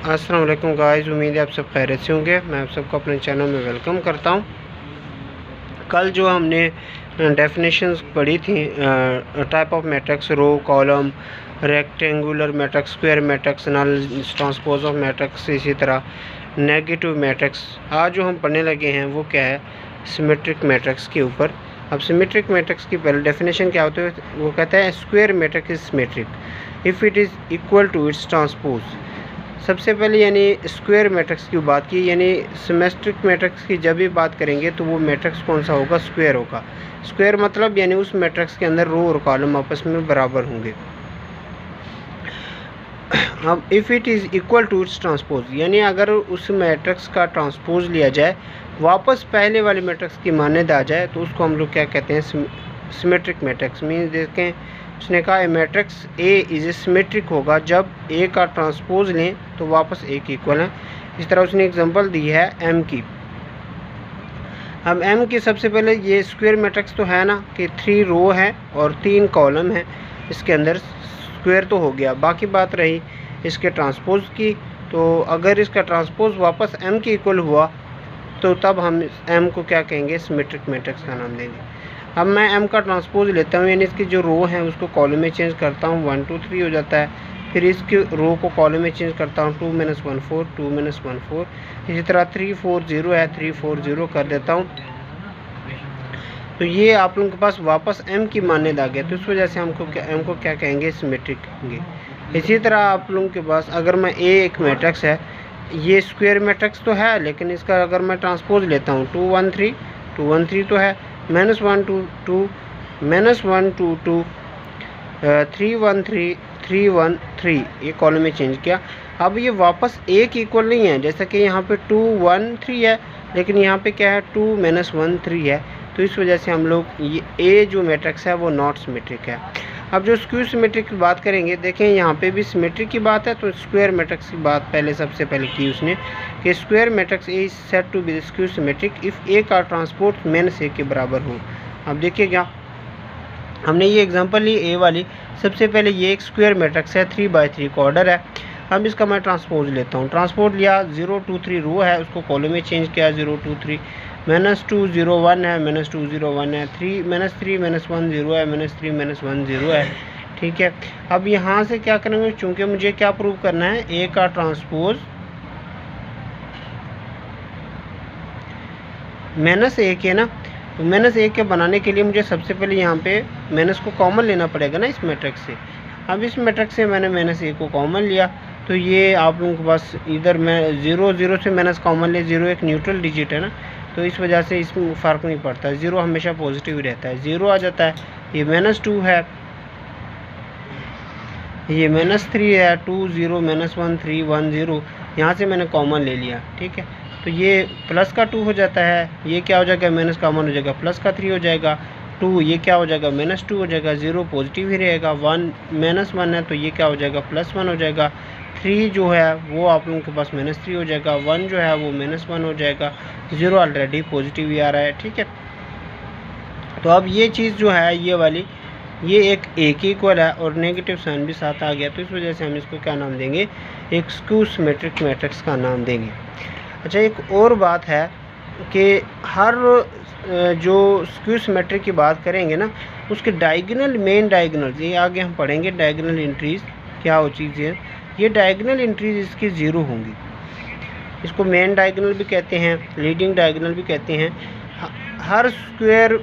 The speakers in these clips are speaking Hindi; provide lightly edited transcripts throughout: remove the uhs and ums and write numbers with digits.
अस्सलाम वालेकुम गाइस, उम्मीद है आप सब खैरियत से होंगे। मैं आप सबको अपने चैनल में वेलकम करता हूं। कल जो हमने डेफिनेशंस पढ़ी थी type of matrix, row, column, rectangular matrix, square matrix, null, transpose of matrix, इसी तरह नेगेटिव मैट्रिक्स। आज जो हम पढ़ने लगे हैं वो क्या है, सिमेट्रिक मैट्रिक्स के ऊपर। अब सिमेट्रिक मैट्रिक्स की पहले डेफिनेशन क्या होती है, वो कहता है square matrix is symmetric if it is equal to its transpose. सबसे पहले यानी स्क्वायर मैट्रिक्स की बात की, यानी सिमेट्रिक मैट्रिक्स की जब भी बात करेंगे तो वो मैट्रिक्स कौन सा होगा, स्क्वायर होगा। स्क्वायर मतलब यानी उस मैट्रिक्स के अंदर रो और कॉलम आपस में बराबर होंगे। अब if it is equal to its transpose, यानी अगर उस मैट्रिक्स का ट्रांसपोज लिया जाए, वापस पहले वाले मैट्रिक्स की मान्यता आ जाए, तो उसको हम लोग क्या कहते हैं, सिमेट्रिक मैट्रिक्स। मीन्स देखें, उसने कहा मैट्रिक्स ए इज सिमेट्रिक होगा जब ए का ट्रांसपोज लें तो वापस ए के इक्वल है। इस तरह उसने एग्जांपल दी है एम की। अब एम की सबसे पहले ये स्क्वायर मैट्रिक्स तो है ना कि 3 रो है और 3 कॉलम है, इसके अंदर स्क्वायर तो हो गया। बाकी बात रही इसके ट्रांसपोज की, तो अगर इसका ट्रांसपोज वापस एम के इक्वल हुआ तो तब हम एम को क्या कहेंगे, सिमेट्रिक मैट्रिक्स का नाम देंगे। अब मैं एम का ट्रांसपोज लेता हूँ, यानी इसकी जो रो है उसको कॉलम में चेंज करता हूँ, 1 2 3 हो जाता है। फिर इसकी रो को कॉलम में चेंज करता हूँ, 2 - 1 4 2 - 1 4। इसी तरह 3 4 0 है, 3 4 0 कर देता हूँ। तो ये आप लोगों के पास वापस एम की मान्यता आ गया, तो इस वजह से हमको एम को क्या कहेंगे, सिमेट्रिक कहेंगे। इसी तरह आप लोगों के पास अगर मैं ए एक मैट्रिक्स है, ये स्क्वायर मैट्रिक्स तो है, लेकिन इसका अगर मैं ट्रांसपोज लेता हूँ 2 1 3 2 1 3 तो है, -1 2 2 -1 2 2 3 1 3 3 1 3, ये कॉलम में चेंज किया। अब ये वापस ए के इक्वल नहीं है, जैसा कि यहाँ पे 2 1 3 है, लेकिन यहाँ पे क्या है 2 - 1 3 है। तो इस वजह से हम लोग ये ए जो मैट्रिक्स है वो नॉट सिमेट्रिक है। अब जो स्क्वायर सिमेट्रिक की बात करेंगे, देखें यहाँ पे भी सिमेट्रिक की बात है, तो स्क्वायर मैट्रिक्स की बात सबसे पहले की उसने कि square matrix A is said to be square symmetric if A का ट्रांसपोज माइनस ए के बराबर हो। अब देखिएगा, हमने ये एग्जांपल ली ए वाली। सबसे पहले ये एक स्क्वायर मैट्रिक्स है, 3/3 का ऑर्डर है। अब इसका मैं ट्रांसपोज लेता हूँ, ट्रांसपोज लिया, 0 2 3 रो है, उसको कॉलम में चेंज किया, 0 2 3 -2 0 1 है, -2 0 1 है, 3 -1 0 है, -3 -1 0 है। ठीक है, अब यहाँ से क्या करेंगे, चूंकि मुझे क्या प्रूव करना है, ए का ट्रांसपोज -1 के ना, तो -1 के बनाने के लिए मुझे सबसे पहले यहाँ पे माइनस को कॉमन लेना पड़ेगा ना इस मैट्रिक्स से। अब इस मैट्रिक्स से मैंने -1 को कॉमन लिया, तो ये आप लोगों के पास इधर मैं 0 0 से माइनस कॉमन ले, 0 एक न्यूट्रल डिजिट है ना, तो इस वजह से इसमें फ़र्क नहीं पड़ता, 0 हमेशा पॉजिटिव ही रहता है, 0 आ जाता है। ये -2 है, ये -3 है, 2 0 -1 3 1 0, यहाँ से मैंने कॉमन ले लिया। ठीक है, तो ये प्लस का 2 हो जाता है, ये क्या हो जाएगा, माइनस कॉमन हो जाएगा, प्लस का 3 हो जाएगा, 2 ये क्या हो जाएगा, -2 हो जाएगा, 0 पॉजिटिव ही रहेगा, 1 -1 है तो ये क्या हो जाएगा, +1 हो जाएगा, 3 जो है वो आप लोगों के पास -3 हो जाएगा, 1 जो है वो -1 हो जाएगा, 0 ऑलरेडी पॉजिटिव ही आ रहा है। ठीक है, तो अब ये चीज़ जो है ये वाली, ये एक ए के इक्वल है और नेगेटिव साइन भी साथ आ गया, तो इस वजह से हम इसको क्या नाम देंगे, एक स्क्वायर सिमेट्रिक मैट्रिक्स का नाम देंगे। अच्छा, एक और बात है कि हर जो स्क्वायर सिमेट्रिक की बात करेंगे ना, उसके डायगोनल, मेन डायगोनल, ये आगे हम पढ़ेंगे डायगोनल एंट्रीज क्या हो चीज़ है, ये डायगोनल एंट्रीज इसकी 0 होंगी। इसको मेन डायगोनल भी कहते हैं, लीडिंग डायगोनल भी कहते हैं। हर स्क्वायर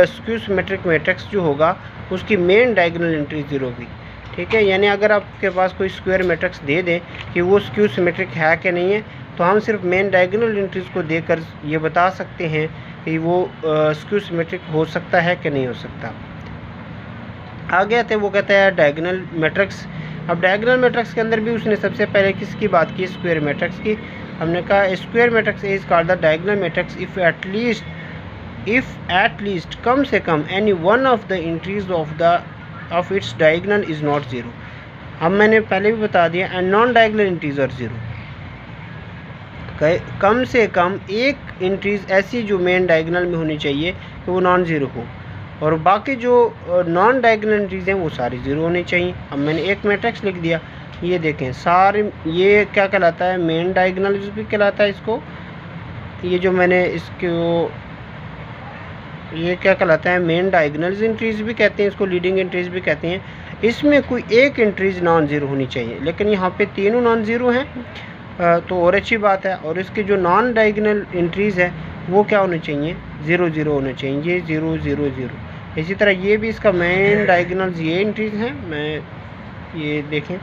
सिमेट्रिक मैट्रिक्स जो होगा उसकी मेन डायगोनल एंट्री 0 होगी। ठीक है, यानी अगर आपके पास कोई स्क्वायर मैट्रिक्स दे दें कि वो स्क्वायर सिमेट्रिक है कि नहीं है, तो हम सिर्फ मेन डायगोनल एंट्रीज को देकर ये बता सकते हैं कि वो स्क्वायर सिमेट्रिक हो सकता है कि नहीं हो सकता। आगे आते वो कहता है डायगोनल मैट्रिक्स। अब डायगोनल मैट्रिक्स के अंदर भी उसने सबसे पहले किसकी बात की, स्क्वायर मैट्रिक्स की। हमने कहा square matrix is called the diagonal matrix if at least कम से कम any one of the entries of its diagonal is not 0। अब मैंने पहले भी बता दिया, and non diagonal entries are 0। कम से कम एक एंट्रीज ऐसी जो मेन डायगोनल में होनी चाहिए कि वो नॉन 0 हो, और बाकी जो नॉन डायगोनल एंट्रीज हैं वो सारी 0 होनी चाहिए। अब मैंने एक मैट्रिक्स लिख दिया, ये देखें सारे, ये क्या कहलाता है, मेन डायगोनल्स भी कहलाता है इसको। ये जो मैंने इसको, ये क्या कहलाता है, मेन डायगोनल्स एंट्रीज भी कहते हैं इसको, लीडिंग एंट्रीज भी कहते हैं। इसमें कोई एक एंट्रीज नॉन ज़ीरो होनी चाहिए, लेकिन यहाँ पे तीनों नॉन ज़ीरो हैं तो और अच्छी बात है। और इसके जो नॉन डायगोनल एंट्रीज़ है वो क्या होने चाहिए, 0 0 होने चाहिए, ये 0 0 0। इसी तरह ये भी इसका मेन डायगोनल्स ये एंट्रीज़ हैं, मैं ये देखें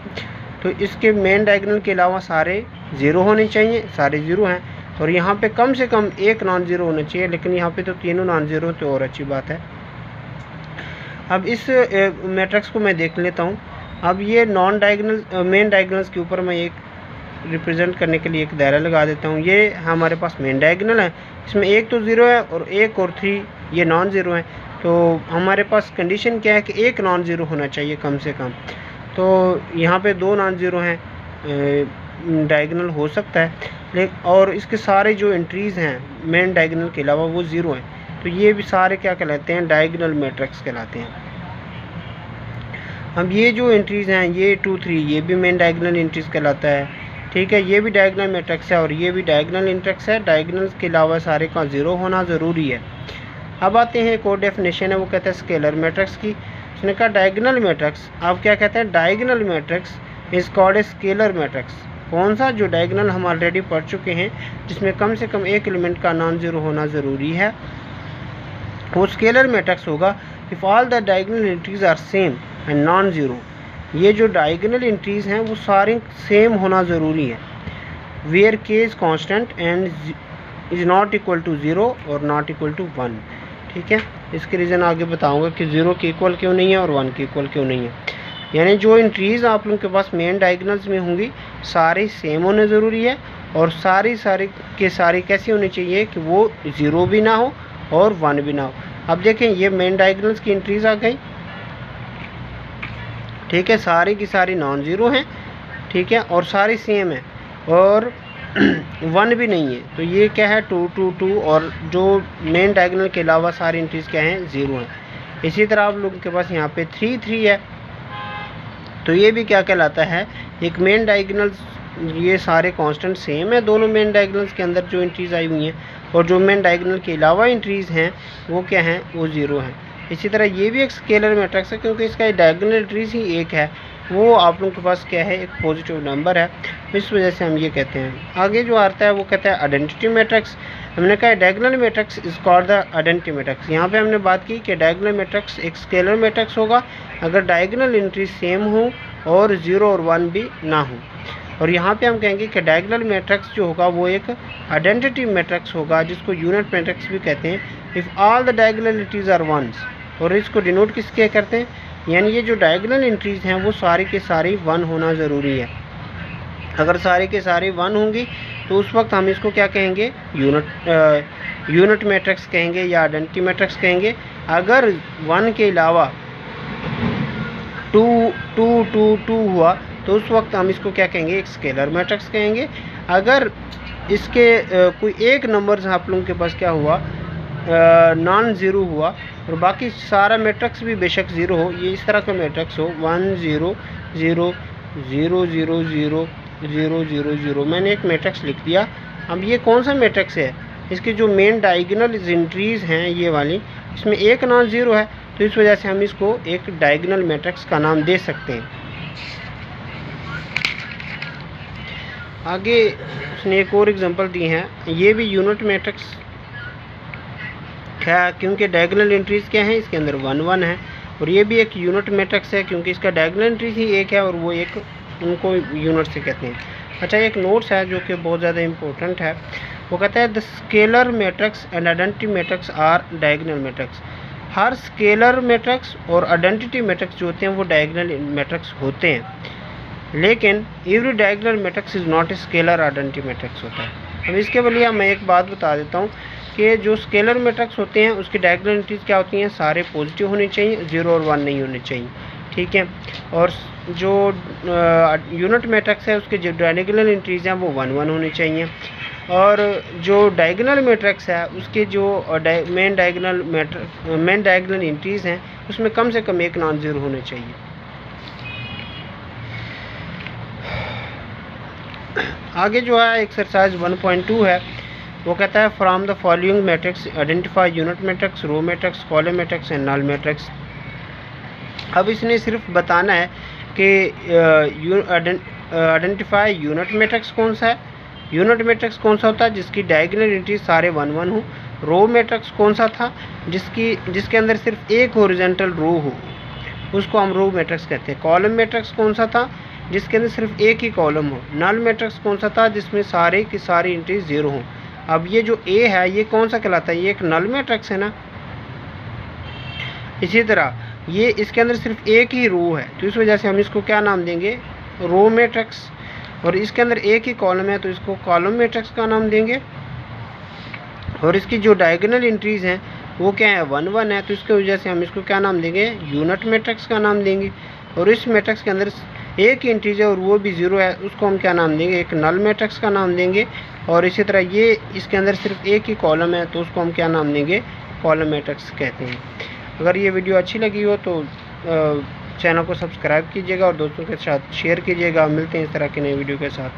तो इसके मेन डायगोनल के अलावा सारे 0 होने चाहिए, सारे 0 हैं। और यहाँ पे कम से कम एक नॉन ज़ीरो होना चाहिए, लेकिन यहाँ पे तो तीनों नॉन ज़ीरो, तो और अच्छी बात है। अब इस मैट्रिक्स को मैं देख लेता हूँ। अब ये नॉन डायगोनल मेन डायगोनल्स के ऊपर मैं एक रिप्रेजेंट करने के लिए एक दायरा लगा देता हूँ। ये हमारे पास मेन डायगोनल है, इसमें एक तो 0 है और 1 और 3 ये नॉन ज़ीरो हैं। तो हमारे पास कंडीशन क्या है कि एक नॉन ज़ीरो होना चाहिए कम से कम। तो यहाँ पे 2 नॉन ज़ीरो हैं, डायगोनल हो सकता है, लेकिन और इसके सारे जो एंट्रीज़ हैं मेन डायगोनल के अलावा वो 0 हैं। तो ये भी सारे क्या कहलाते हैं, डायगोनल मैट्रिक्स कहलाते हैं। अब ये जो एंट्रीज़ हैं, ये 2 3 ये भी मेन डायगोनल एंट्रीज़ कहलाता है, ठीक है। ये भी डायगोनल मैट्रिक्स है और ये भी डायगोनल मैट्रिक्स है। डायगोनल्स के अलावा सारे का 0 होना ज़रूरी है। अब आते हैं एक और डेफिनेशन है, वो कहता है स्केलर मैट्रिक्स की। उसने कहा डायगोनल मैट्रिक्स, आप क्या कहते हैं, diagonal matrix is called a scalar matrix. कौन सा, जो डायगोनल हम ऑलरेडी पढ़ चुके हैं जिसमें कम से कम एक एलिमेंट का नॉन ज़ीरो होना ज़रूरी है, वो स्केलर मैट्रिक्स होगा if all the diagonal entries are same and non zero. ये जो डायगोनल एंट्रीज हैं वो सारी सेम होना ज़रूरी है। Where K is constant and is not equal to 0 और नॉट इक्वल टू 1, ठीक है। इसके रीज़न आगे बताऊंगा कि 0 के इक्वल क्यों नहीं है और 1 के इक्वल क्यों नहीं है। यानी जो एंट्रीज़ आप लोगों के पास मेन डायगोनल्स में होंगी सारी सेम होने ज़रूरी है, और सारी के सारी कैसी होनी चाहिए कि वो 0 भी ना हो और 1 भी ना हो। अब देखें ये मेन डायगोनल्स की एंट्रीज़ आ गई, ठीक है, सारी की सारी नॉन ज़ीरो हैं, ठीक है, और सारी सेम है और 1 भी नहीं है। तो ये क्या है, 2 2 2, और जो मेन डायगोनल के अलावा सारी एंट्रीज़ क्या हैं, 0 हैं। इसी तरह आप लोगों के पास यहाँ पे 3 3 है, तो ये भी क्या कहलाता है, एक मेन डायगोनल्स, ये सारे कांस्टेंट सेम है दोनों मेन डायगोनल्स के अंदर जो एंट्रीज़ आई हुई हैं, और जो मेन डायगोनल के अलावा एंट्रीज़ हैं वो क्या हैं, वो 0 हैं। इसी तरह ये भी एक स्केलर मैट्रिक्स है, क्योंकि इसका डायगोनल एंट्रीज ही एक है, वो आप लोगों के पास क्या है, एक पॉजिटिव नंबर है, इस वजह से हम ये कहते हैं। आगे जो आता है वो कहता है आइडेंटिटी मैट्रिक्स। हमने कहा diagonal matrix is called the identity matrix. यहाँ पे हमने बात की कि डायगोनल मैट्रिक्स एक स्केलर मैट्रिक्स होगा अगर डायगोनल एंट्री सेम हो और 0 और 1 भी ना हो। और यहाँ पे हम कहेंगे कि डायगोनल मैट्रिक्स जो होगा वो एक आइडेंटिटी मैट्रिक्स होगा, जिसको यूनिट मैट्रिक्स भी कहते हैं, if all the diagonal entries are ones. और इसको डिनोट किसके करते हैं, यानी ये जो डायगोनल एंट्रीज हैं वो सारी के सारी 1 होना ज़रूरी है। अगर सारी के सारी 1 होंगी तो उस वक्त हम इसको क्या कहेंगे, यूनिट मैट्रिक्स कहेंगे या आइडेंटिटी मैट्रिक्स कहेंगे। अगर 1 के अलावा 2 2 2 2 हुआ तो उस वक्त हम इसको क्या कहेंगे, एक स्केलर मैट्रिक्स कहेंगे। अगर इसके कोई एक नंबर आप लोगों के पास क्या हुआ, नॉन ज़ीरो हुआ, और बाकी सारा मैट्रिक्स भी बेशक 0 हो, ये इस तरह का मैट्रिक्स हो 1 0 0 0 0 0 0 0 0, मैंने एक मैट्रिक्स लिख दिया। अब ये कौन सा मैट्रिक्स है, इसके जो मेन डायगोनल एंट्रीज़ हैं ये वाली, इसमें एक नॉन ज़ीरो है, तो इस वजह से हम इसको एक डायगोनल मैट्रिक्स का नाम दे सकते हैं। आगे उसने एक और एग्जांपल दी है, ये भी यूनिट मैट्रिक्स है, क्योंकि डायगोनल एंट्रीज़ क्या हैं, इसके अंदर 1 1 है, और ये भी एक यूनिट मैट्रिक्स है क्योंकि इसका डायगोनल एंट्रीज ही एक है और वो एक, उनको यूनिट से कहते हैं। अच्छा, एक नोट्स है जो कि बहुत ज़्यादा इंपॉर्टेंट है, वो कहता है the scalar matrix and identity matrix are diagonal matrix. हर स्केलर मैट्रिक्स और आइडेंटिटी मैट्रिक्स जो होते हैं वो डायगोनल मैट्रिक्स होते हैं, लेकिन every diagonal matrix is not a scalar identity matrix होता है। अब इसके बलिए मैं एक बात बता देता हूँ कि जो स्केलर मैट्रिक्स होते हैं उसकी डायगोनल एंट्रीज क्या होती हैं, सारे पॉजिटिव होने चाहिए, 0 और 1 नहीं होने चाहिए, ठीक है। और जो यूनिट मैट्रिक्स है उसके जो डायगोनल एंट्रीज हैं वो 1 1 होने चाहिए, और जो डायगोनल मैट्रिक्स है उसके जो मेन डायगोनल एंट्रीज हैं उसमें कम से कम एक नॉन ज़ीरो होने चाहिए। आगे जो है एक्सरसाइज 1.2 है, वो कहता है from the following matrix identify unit matrix, row matrix, column matrix and null matrix. अब इसने सिर्फ बताना है कि आइडेंटिफाई यूनिट मैट्रिक्स कौन सा है। यूनिट मैट्रिक्स कौन सा होता है जिसकी डायगोनल एंट्री सारे 1 1 हो। रो मैट्रिक्स कौन सा था जिसके अंदर सिर्फ एक हॉरिजॉन्टल रो हो, उसको हम रो मैट्रिक्स कहते हैं। कॉलम मैट्रिक्स कौन सा था जिसके अंदर सिर्फ एक ही कॉलम हो। नल मैट्रिक्स कौन सा था जिसमें सारे की सारी एंट्री 0 हो। अब ये जो ए है ये कौन सा कहलाता है, ये एक नल मैट्रिक्स है ना। इसी तरह ये इसके अंदर सिर्फ एक ही रो है, तो इस वजह से हम इसको क्या नाम देंगे, रो मैट्रिक्स। और इसके अंदर एक ही कॉलम है तो इसको कॉलम मैट्रिक्स का नाम देंगे। और इसकी जो डायगोनल एंट्रीज हैं वो क्या है, 1 1 है, तो इसकी वजह से हम इसको क्या नाम देंगे, यूनिट मैट्रिक्स का नाम देंगे। और इस मैट्रिक्स के अंदर एक इंटीज है और वो भी 0 है, उसको हम क्या नाम देंगे, एक नल मैट्रिक्स का नाम देंगे। और इसी तरह ये इसके अंदर सिर्फ एक ही कॉलम है तो उसको हम क्या नाम देंगे, कॉलम मैट्रिक्स कहते हैं। अगर ये वीडियो अच्छी लगी हो तो चैनल को सब्सक्राइब कीजिएगा और दोस्तों के साथ शेयर कीजिएगा। मिलते हैं इस तरह के नए वीडियो के साथ।